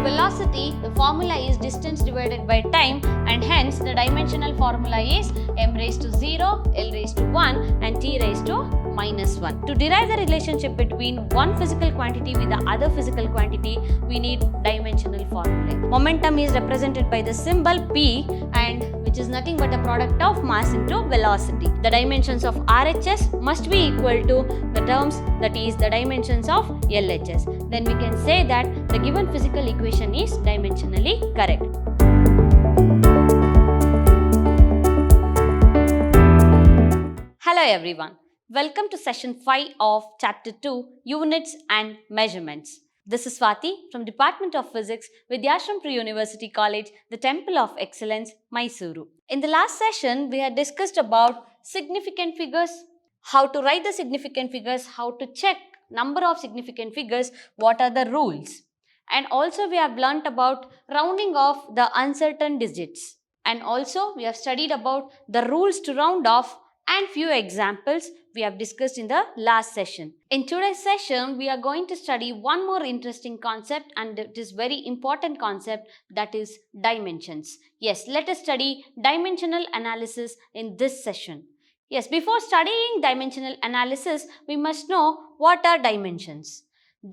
velocity, the formula is distance divided by time, and hence the dimensional formula is m raised to 0, l raised to 1 and t raised to -1. To derive the relationship between one physical quantity with the other physical quantity, we need dimensional formulae. Momentum is represented by the symbol P, and which is nothing but a product of mass into velocity. The dimensions of RHS must be equal to the terms, that is the dimensions of LHS. Then we can say that the given physical equation is dimensionally correct. Hello everyone. Welcome to session 5 of chapter 2, Units and Measurements. This is Swati from Department of Physics, Vidhyaashram Pre-University College, the Temple of Excellence, Mysuru. In the last session, we had discussed about significant figures, how to write the significant figures, how to check number of significant figures, what are the rules. And also we have learnt about rounding off the uncertain digits. And also we have studied about the rules to round off and few examples we have discussed in the last session. In today's session, we are going to study one more interesting concept, and it is very important concept, that is dimensions. Yes, let us study dimensional analysis in this session. Yes, before studying dimensional analysis, we must know what are dimensions.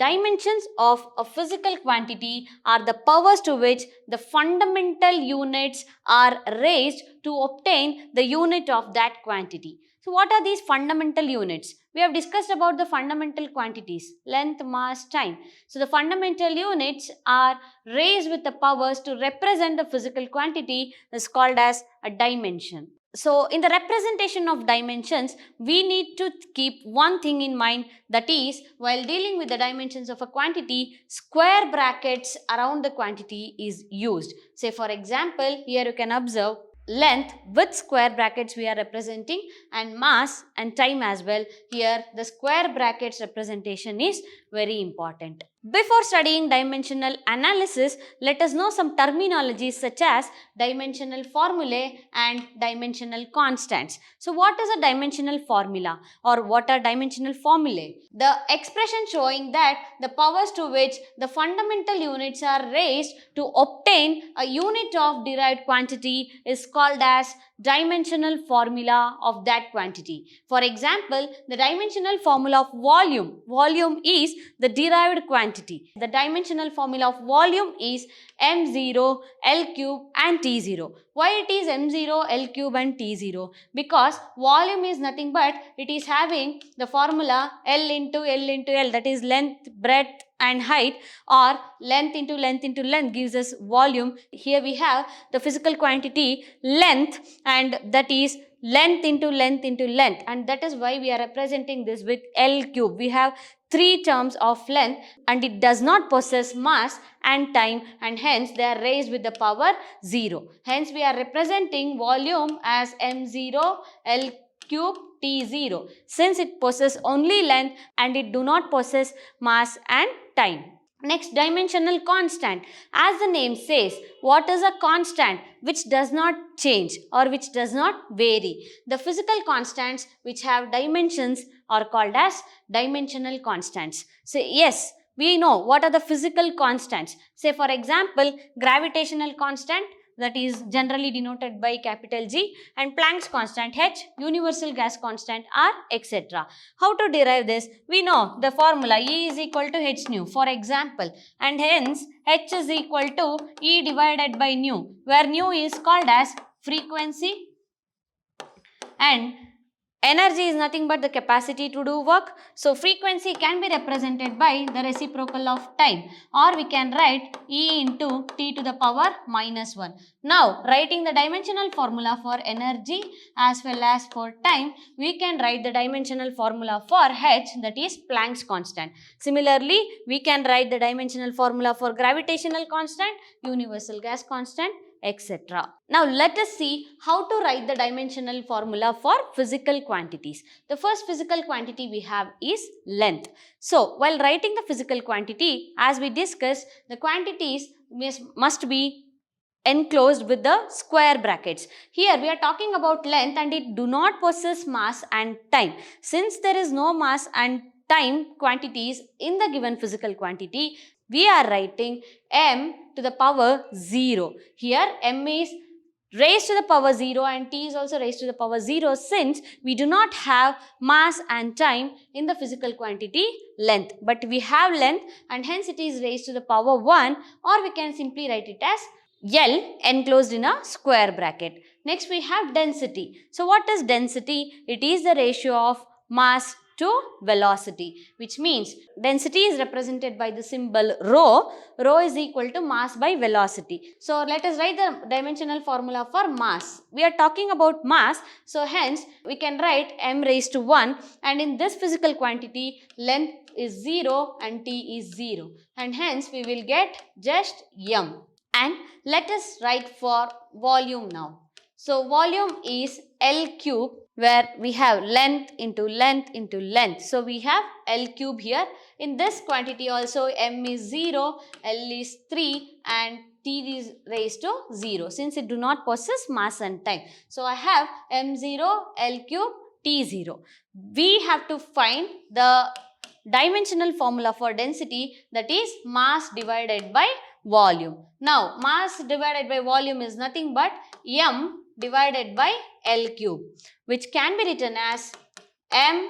Dimensions of a physical quantity are the powers to which the fundamental units are raised to obtain the unit of that quantity. So what are these fundamental units? We have discussed about the fundamental quantities, length, mass, time. So the fundamental units are raised with the powers to represent the physical quantity, is called as a dimension. So in the representation of dimensions, we need to keep one thing in mind, that is, while dealing with the dimensions of a quantity, square brackets around the quantity is used. Say for example, here you can observe length with square brackets we are representing, and mass and time as well. Here the square brackets representation is very important. Before studying dimensional analysis, let us know some terminologies such as dimensional formulae and dimensional constants. So what is a dimensional formula, or what are dimensional formulae? The expression showing that the powers to which the fundamental units are raised to obtain a unit of derived quantity is called as dimensional formula of that quantity. For example, the dimensional formula of volume. Volume is the derived quantity. The dimensional formula of volume is m0, l cube and t0. Why it is m0, l cube and t0? Because volume is nothing but it is having the formula L into L, that is length, breadth and height, or length into length gives us volume. Here we have the physical quantity length, and that is length into length, and that is why we are representing this with L cube. We have three terms of length, and it does not possess mass and time, and hence they are raised with the power 0. Hence we are representing volume as m0, L cube, t0, since it possesses only length and it do not possess mass and time. Next, dimensional constant. As the name says, what is a constant? Which does not change or which does not vary. The physical constants which have dimensions are called as dimensional constants. So yes, we know what are the physical constants. Say for example, gravitational constant, that is generally denoted by capital G, and Planck's constant H, universal gas constant R, etc. How to derive this? We know the formula E is equal to H nu, for example, and hence H is equal to E divided by nu, where nu is called as frequency and energy is nothing but the capacity to do work. So frequency can be represented by the reciprocal of time, or we can write E into T to the power -1. Now writing the dimensional formula for energy as well as for time, we can write the dimensional formula for H, that is Planck's constant. Similarly, we can write the dimensional formula for gravitational constant, universal gas constant, etc. Now let us see how to write the dimensional formula for physical quantities. The first physical quantity we have is length. So while writing the physical quantity, as we discussed, the quantities must be enclosed with the square brackets. Here we are talking about length, and it do not possess mass and time. Since there is no mass and time quantities in the given physical quantity, we are writing m to the power 0. Here m is raised to the power 0 and t is also raised to the power 0, since we do not have mass and time in the physical quantity length, but we have length and hence it is raised to the power 1, or we can simply write it as L enclosed in a square bracket. Next we have density. So what is density? It is the ratio of mass to velocity, which means density is represented by the symbol rho. Rho is equal to mass by velocity. So let us write the dimensional formula for mass. We are talking about mass, so hence we can write m raised to 1, and in this physical quantity length is 0 and t is 0, and hence we will get just m. And let us write for volume now. So volume is L cube, where we have length into length into length. So we have L cube here. In this quantity also m is 0, L is 3 and t is raised to 0, since it do not possess mass and time. So I have m0, L cube, t0. We have to find the dimensional formula for density, that is mass divided by volume. Now mass divided by volume is nothing but m divided by L cube, which can be written as m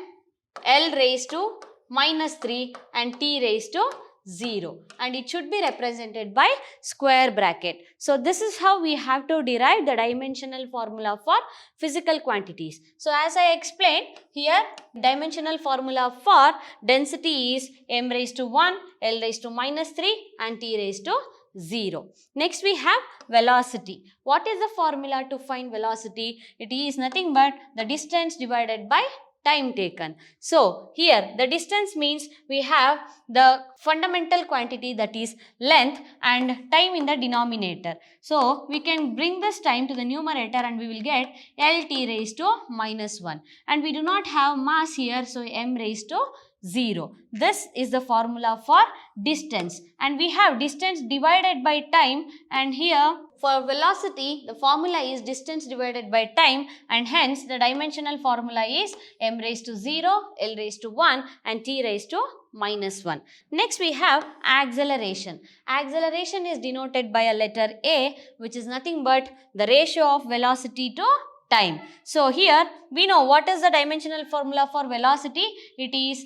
L raised to minus 3 and t raised to 0, and it should be represented by square bracket. So this is how we have to derive the dimensional formula for physical quantities. So as I explained here, dimensional formula for density is m raised to 1, L raised to minus 3 and t raised to 0. Next we have velocity. What is the formula to find velocity? It is nothing but the distance divided by time taken. So here the distance means we have the fundamental quantity, that is length, and time in the denominator. So we can bring this time to the numerator and we will get LT raised to minus 1, and we do not have mass here, so m raised to 0. This is the formula for distance, and we have distance divided by time, and here for velocity the formula is distance divided by time, and hence the dimensional formula is m raised to 0, L raised to 1 and t raised to minus 1. Next we have acceleration. Acceleration is denoted by a letter A, which is nothing but the ratio of velocity to time. So here we know what is the dimensional formula for velocity. It is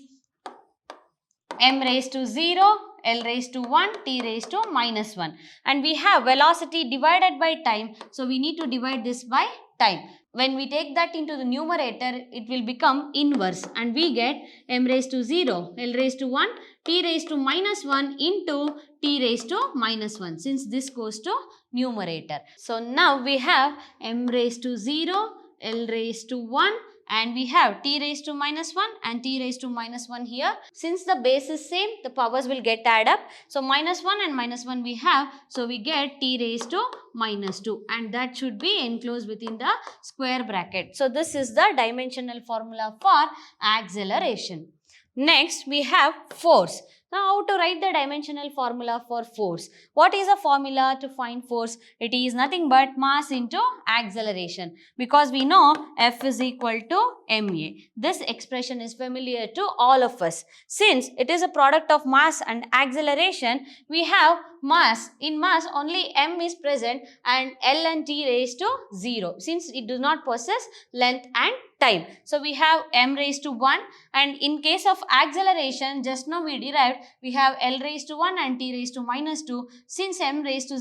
m raised to 0, L raised to 1, t raised to minus 1. And we have velocity divided by time, so we need to divide this by time. When we take that into the numerator, it will become inverse, and we get m raised to 0, L raised to 1, t raised to minus 1 into t raised to minus 1, since this goes to numerator. So now we have m raised to 0, L raised to 1, and we have t raised to minus 1 and t raised to minus 1 here. Since the base is same, the powers will get add up. So minus 1 and minus 1 we have. So we get t raised to minus 2, and that should be enclosed within the square bracket. So this is the dimensional formula for acceleration. Next we have force. Now how to write the dimensional formula for force? What is a formula to find force? It is nothing but mass into acceleration, because we know F is equal to ma. This expression is familiar to all of us. Since it is a product of mass and acceleration, we have mass. In mass only m is present and L and t raised to 0, since it does not possess length and time. So we have m raised to 1, and in case of acceleration, just now we derived, we have L raised to 1 and t raised to minus 2. Since m raised to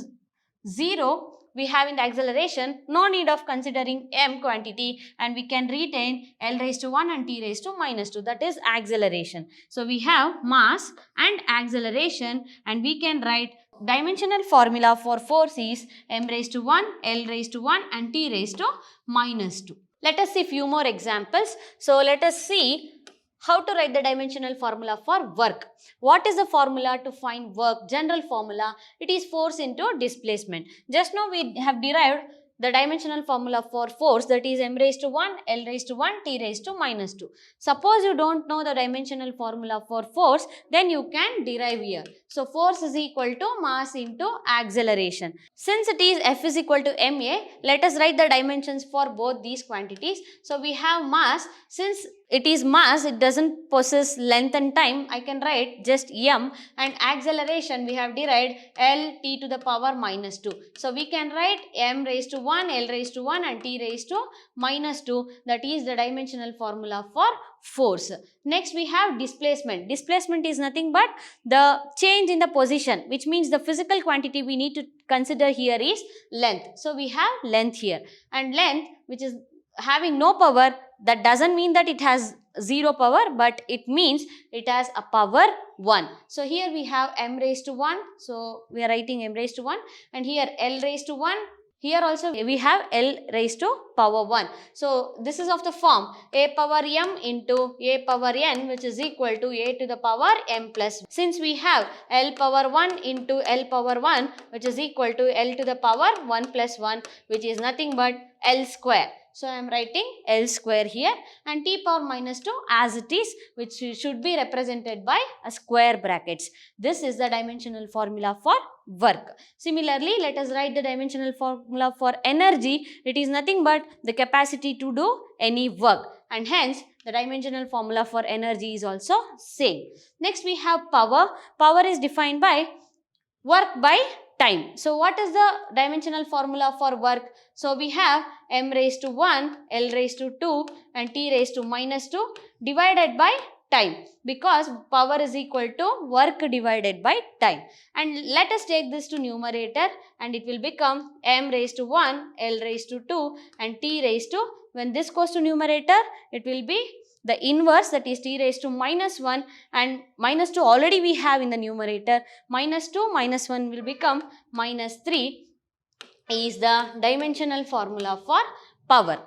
0 we have in the acceleration, no need of considering m quantity, and we can retain L raised to 1 and t raised to minus 2, that is acceleration. So we have mass and acceleration, and we can write dimensional formula for force is m raised to 1, L raised to 1 and t raised to minus 2. Let us see few more examples. So let us see how to write the dimensional formula for work. What is the formula to find work? General formula, it is force into displacement. Just now we have derived the dimensional formula for force, that is m raised to 1, L raised to 1, T raised to minus 2. Suppose you don't know the dimensional formula for force, then you can derive here. So force is equal to mass into acceleration. Since it is F is equal to ma, let us write the dimensions for both these quantities. So we have mass. Since it is mass, it doesn't possess length and time, I can write just m, and acceleration we have derived L T to the power minus 2. So we can write m raised to 1, L raised to 1 and T raised to minus 2. That is the dimensional formula for force. Next we have displacement. Displacement is nothing but the change in the position, which means the physical quantity we need to consider here is length. So we have length here, and length which is having no power, that doesn't mean that it has 0 power, but it means it has a power 1. So here we have m raised to 1. So we are writing m raised to 1, and here L raised to 1. Here also we have L raised to power 1. So this is of the form a power m into a power n, which is equal to a to the power m plus. Since we have L power 1 into L power 1, which is equal to L to the power 1 plus 1, which is nothing but L square. So I am writing L square here, and T power minus 2 as it is, which should be represented by a square brackets. This is the dimensional formula for work. Similarly, let us write the dimensional formula for energy. It is nothing but the capacity to do any work, and hence the dimensional formula for energy is also same. Next we have power. Power is defined by work by time. So what is the dimensional formula for work? So we have m raised to 1, L raised to 2 and T raised to minus 2 divided by time, because power is equal to work divided by time. And let us take this to numerator, and it will become m raised to 1, L raised to 2 and T raised to, when this goes to numerator, it will be the inverse, that is T raised to minus 1, and minus 2 already we have in the numerator. Minus 2 minus 1 will become minus 3 is the dimensional formula for power.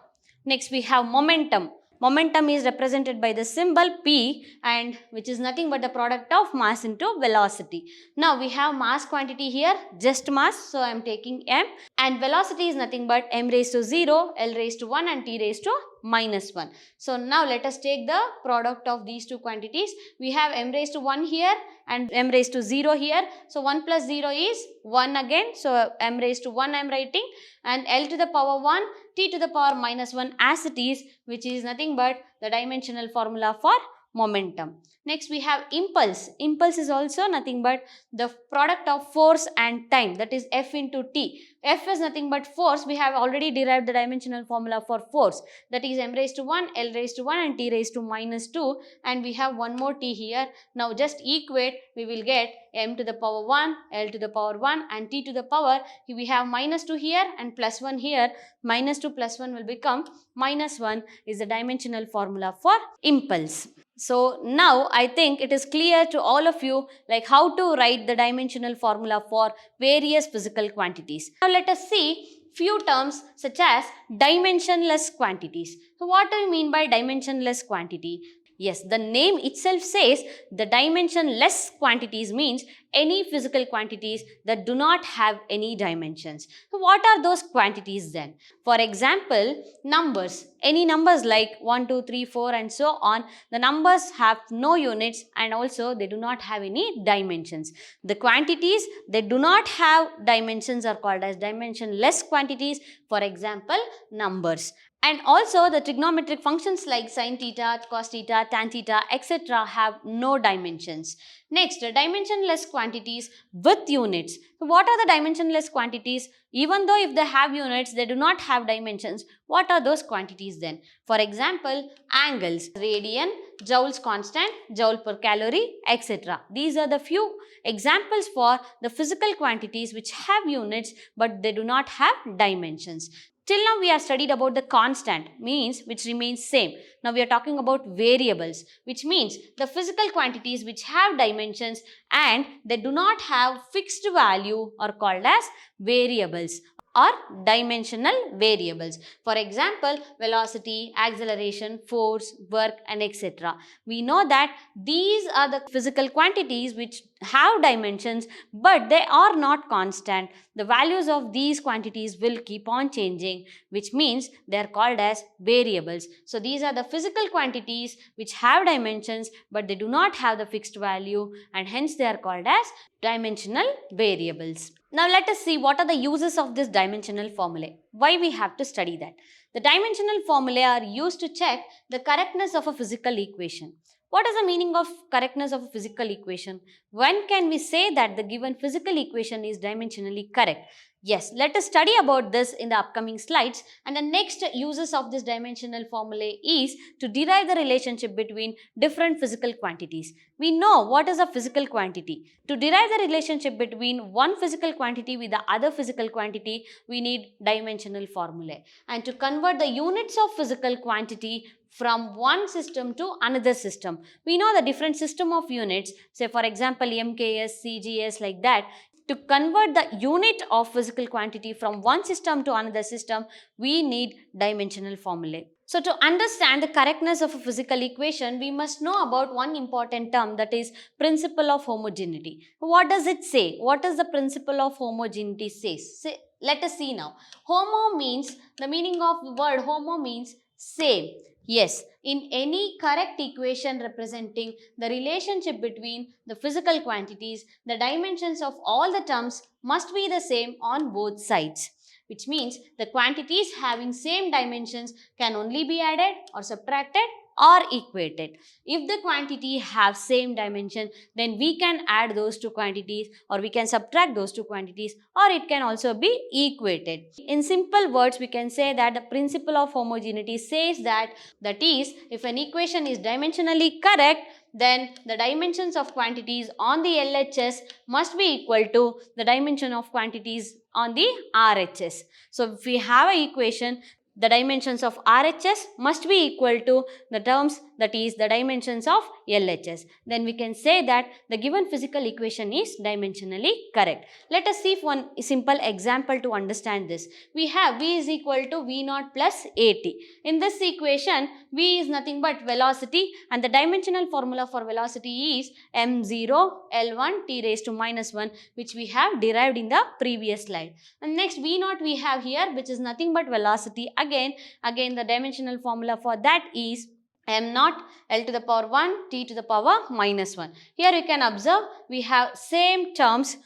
Next we have momentum. Momentum is represented by the symbol P, and which is nothing but the product of mass into velocity. Now we have mass quantity here, just mass, so I am taking m, and velocity is nothing but m raised to 0, L raised to 1 and T raised to minus 1. So now let us take the product of these two quantities. We have m raised to 1 here and m raised to 0 here. So 1 plus 0 is 1 again. So m raised to 1 I am writing, and L to the power 1, T to the power minus 1 as it is, which is nothing but the dimensional formula for momentum. Next we have impulse. Impulse is also nothing but the product of force and time, that is F into T. F is nothing but force. We have already derived the dimensional formula for force, that is m raised to 1, L raised to 1 and T raised to minus 2, and we have one more T here. Now just equate, we will get m to the power 1, L to the power 1 and T to the power, we have minus 2 here and plus 1 here. Minus 2 plus 1 will become minus 1 is the dimensional formula for impulse. So now I think it is clear to all of you like how to write the dimensional formula for various physical quantities. Now let us see few terms such as dimensionless quantities. So what do you mean by dimensionless quantity? Yes, the name itself says the dimensionless quantities means any physical quantities that do not have any dimensions. So what are those quantities then? For example, numbers. Any numbers like 1, 2, 3, 4 and so on, the numbers have no units and also they do not have any dimensions. The quantities that do not have dimensions are called as dimensionless quantities. For example, numbers. And also the trigonometric functions like sin theta, cos theta, tan theta, etc. have no dimensions. Next, dimensionless quantities with units. So what are the dimensionless quantities? Even though if they have units, they do not have dimensions. What are those quantities then? For example, angles, radian, joules constant, joule per calorie, etc. These are the few examples for the physical quantities which have units but they do not have dimensions. Till now we have studied about the constant, means which remains same. Now we are talking about variables, which means the physical quantities which have dimensions and they do not have fixed value are called as variables. or dimensional variables. For example, velocity, acceleration, force, work, and etc. We know that these are the physical quantities which have dimensions, but they are not constant. The values of these quantities will keep on changing, which means they are called as variables. So these are the physical quantities which have dimensions, but they do not have the fixed value, and hence they are called as dimensional variables. Now let us see what are the uses of this dimensional formulae. Why we have to study that? The dimensional formulae are used to check the correctness of a physical equation. What is the meaning of correctness of a physical equation? When can we say that the given physical equation is dimensionally correct? Yes, let us study about this in the upcoming slides, and the next uses of this dimensional formulae is to derive the relationship between different physical quantities. We know what is a physical quantity. To derive the relationship between one physical quantity with the other physical quantity, we need dimensional formulae. And to convert the units of physical quantity from one system to another system, we know the different system of units, say for example MKS, CGS, like that. To convert the unit of physical quantity from one system to another system, we need dimensional formulae. So to understand the correctness of a physical equation, we must know about one important term, that is principle of homogeneity. What does it say? What does the principle of homogeneity says? Let us see now. Homo means, the meaning of the word homo means same. Yes, in any correct equation representing the relationship between the physical quantities, the dimensions of all the terms must be the same on both sides, which means the quantities having same dimensions can only be added or subtracted or equated. If the quantity have same dimension, then we can add those two quantities, or we can subtract those two quantities, or it can also be equated. In simple words, we can say that the principle of homogeneity says that is, if an equation is dimensionally correct, then the dimensions of quantities on the LHS must be equal to the dimension of quantities on the RHS. So if we have an equation, the dimensions of RHS must be equal to the terms, that is the dimensions of LHS. Then we can say that the given physical equation is dimensionally correct. Let us see one simple example to understand this. We have V is equal to V naught plus AT. In this equation, V is nothing but velocity, and the dimensional formula for velocity is m0 L1 t raised to minus 1, which we have derived in the previous slide. And next V naught we have here, which is nothing but velocity. Again the dimensional formula for that is m naught L to the power 1 t to the power minus 1. Here you can observe we have same terms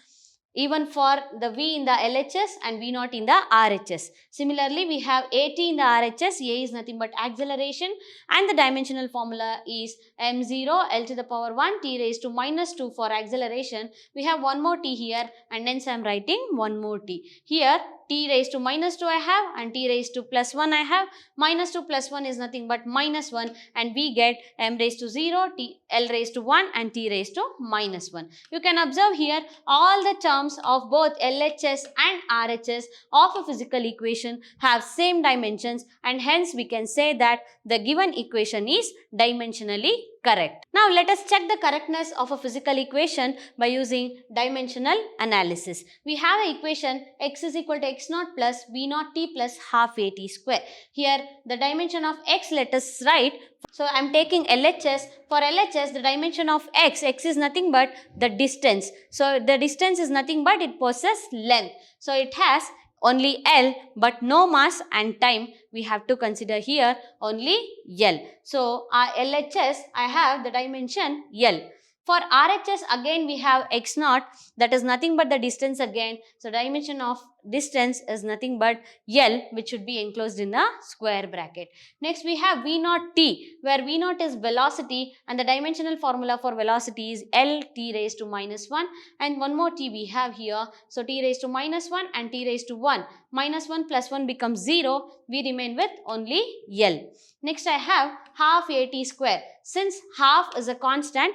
even for the V in the LHS and V naught in the RHS. Similarly, we have AT in the RHS. A is nothing but acceleration, and the dimensional formula is m0 L to the power 1 t raised to minus 2 for acceleration. We have one more t here, and hence I am writing one more t. Here t raised to minus 2 I have, and t raised to plus 1 I have. Minus 2 plus 1 is nothing but minus 1, and we get m raised to 0, t, L raised to 1, and t raised to minus 1. You can observe here all the terms of both LHS and RHS of a physical equation have same dimensions, and hence we can say that the given equation is dimensionally correct. Now let us check the correctness of a physical equation by using dimensional analysis. We have an equation x is equal to x naught plus v naught t plus half at square. Here the dimension of x, let us write. So I am taking LHS. For LHS, the dimension of x is nothing but the distance. So the distance is nothing but it possesses length. So it has only L but no mass and time. We have to consider here only L. So our LHS, I have the dimension L. For RHS, again we have x naught, that is nothing but the distance again. So dimension of distance is nothing but L, which should be enclosed in a square bracket. Next we have V naught t, where V naught is velocity, and the dimensional formula for velocity is L t raised to minus 1, and one more t we have here. So t raised to minus 1 and t raised to 1. Minus 1 plus 1 becomes 0. We remain with only L. Next I have half at square. Since half is a constant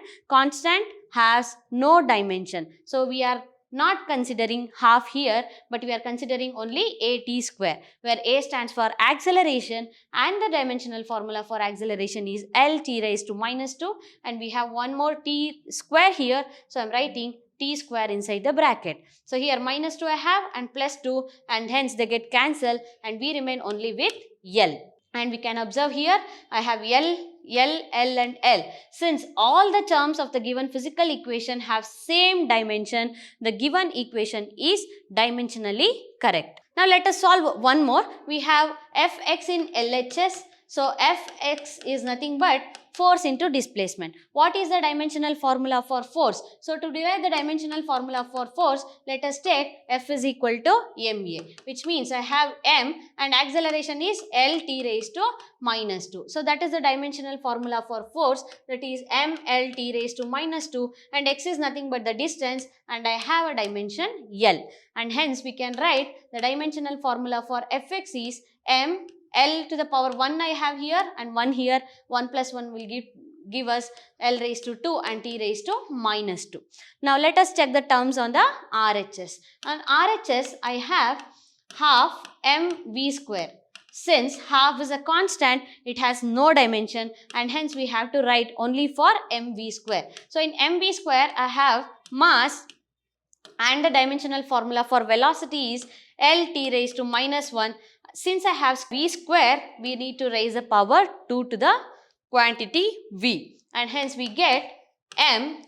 has no dimension. So we are not considering half here, but we are considering only at square, where a stands for acceleration and the dimensional formula for acceleration is L t raised to minus 2, and we have one more t square here. So I am writing t square inside the bracket. So here minus 2 I have and plus 2, and hence they get cancelled and we remain only with L. And we can observe here I have L, L and L. Since all the terms of the given physical equation have same dimension, the given equation is dimensionally correct. Now let us solve one more. We have Fx in LHS. So Fx is nothing but force into displacement. What is the dimensional formula for force? So to derive the dimensional formula for force, let us take F is equal to ma, which means I have m and acceleration is L t raised to minus 2. So that is the dimensional formula for force, that is m L t raised to minus 2, and x is nothing but the distance, and I have a dimension L, and hence we can write the dimensional formula for Fx is m L to the power 1 I have here and 1 here, 1 plus 1 will give us L raised to 2 and T raised to minus 2. Now let us check the terms on the RHS. On RHS I have half mv square. Since half is a constant, it has no dimension, and hence we have to write only for mv square. So in mv square I have mass, and the dimensional formula for velocity is Lt raised to minus 1. Since I have v square, we need to raise the power 2 to the quantity v, and hence we get m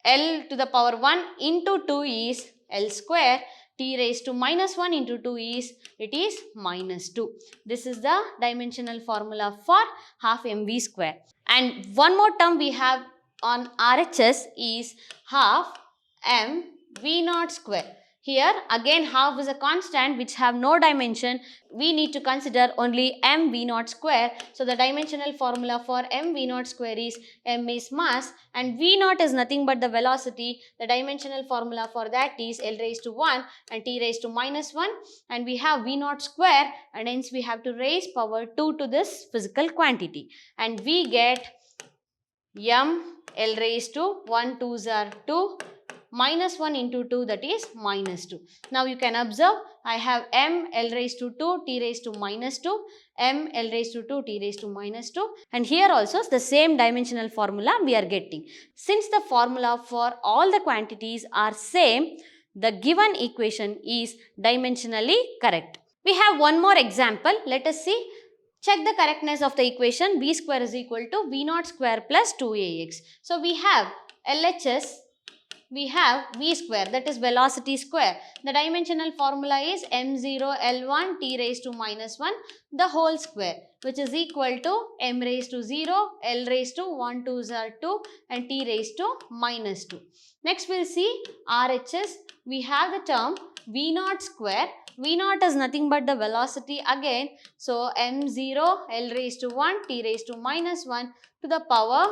L to the power 1 into 2 is L square, t raised to minus 1 into 2 is, it is minus 2. This is the dimensional formula for half mv square. And one more term we have on RHS is half m v naught square. Here again half is a constant which have no dimension. We need to consider only m v naught square. So the dimensional formula for m v naught square is m is mass and v naught is nothing but the velocity. The dimensional formula for that is L raised to 1 and t raised to minus 1, and we have v naught square, and hence we have to raise power 2 to this physical quantity, and we get m L raised to 1 2s are 2 minus 1 into 2, that is minus 2. Now you can observe I have m L raised to 2 t raised to minus 2, m L raised to 2 t raised to minus 2, and here also the same dimensional formula we are getting. Since the formula for all the quantities are same, the given equation is dimensionally correct. We have one more example. Let us see. Check the correctness of the equation v square is equal to v naught square plus 2ax. So we have LHS, we have v square, that is velocity square. The dimensional formula is m0 L1 t raised to minus 1 the whole square, which is equal to m raised to 0, L raised to 1 2s are 2 and t raised to minus 2. Next we will see RHS. We have the term v naught square. V naught is nothing but the velocity again. So m0 L raised to 1 t raised to minus 1 to the power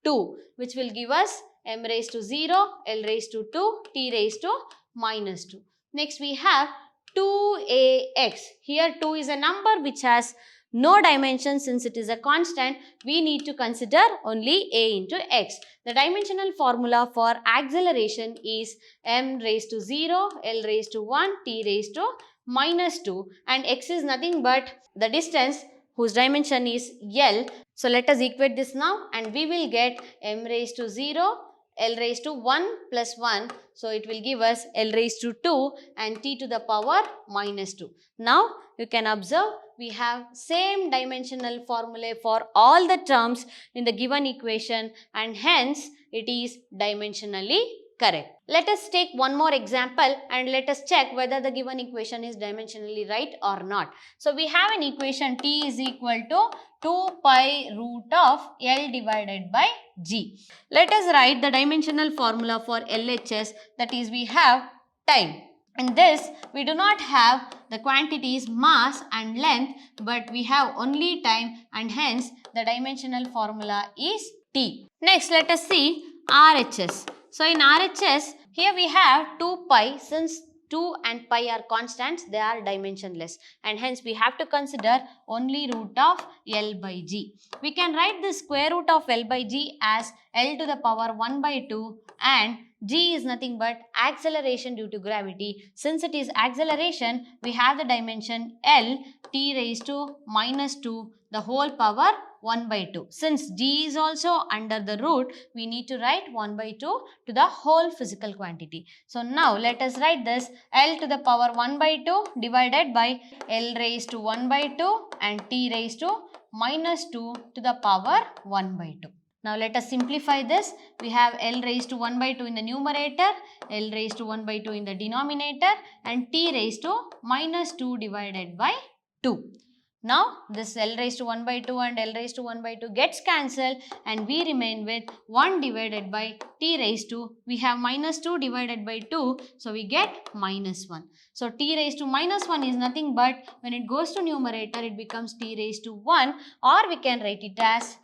2, which will give us m raised to 0, L raised to 2, t raised to minus 2. Next we have 2ax. Here 2 is a number which has no dimension. Since it is a constant, we need to consider only a into x. The dimensional formula for acceleration is m raised to 0, L raised to 1, t raised to minus 2, and x is nothing but the distance whose dimension is L. So let us equate this now, and we will get m raised to 0, L raised to 1 plus 1. So it will give us L raised to 2 and t to the power minus 2. Now you can observe we have same dimensional formulae for all the terms in the given equation, and hence it is dimensionally correct. Let us take one more example and let us check whether the given equation is dimensionally right or not. So we have an equation t is equal to 2 pi root of L divided by g. Let us write the dimensional formula for LHS, that is we have time. In this we do not have the quantities mass and length, but we have only time, and hence the dimensional formula is t. Next let us see RHS. So in RHS, here we have 2 pi. Since 2 and pi are constants, they are dimensionless, and hence we have to consider only root of L by g. We can write the square root of L by g as L to the power 1 by 2, and g is nothing but acceleration due to gravity. Since it is acceleration, we have the dimension L t raised to minus 2 the whole power 1 by 2. Since d is also under the root, we need to write 1 by 2 to the whole physical quantity. So now let us write this L to the power 1 by 2 divided by L raised to 1 by 2 and T raised to minus 2 to the power 1 by 2. Now let us simplify this. We have L raised to 1 by 2 in the numerator, L raised to 1 by 2 in the denominator and T raised to minus 2 divided by 2. Now this L raised to 1 by 2 and L raised to 1 by 2 gets cancelled and we remain with 1 divided by T raised to, we have minus 2 divided by 2, so we get minus 1. So T raised to minus 1 is nothing but when it goes to numerator it becomes T raised to 1, or we can write it as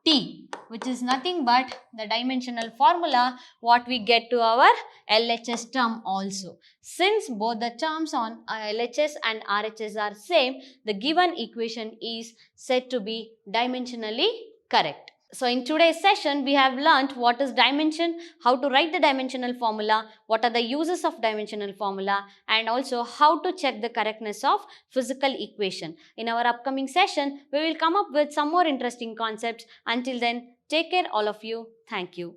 T, which is nothing but the dimensional formula what we get to our LHS term also. Since both the terms on LHS and RHS are same, the given equation is said to be dimensionally correct. So in today's session, we have learnt what is dimension, how to write the dimensional formula, what are the uses of dimensional formula, and also how to check the correctness of physical equation. In our upcoming session, we will come up with some more interesting concepts. Until then, take care all of you. Thank you.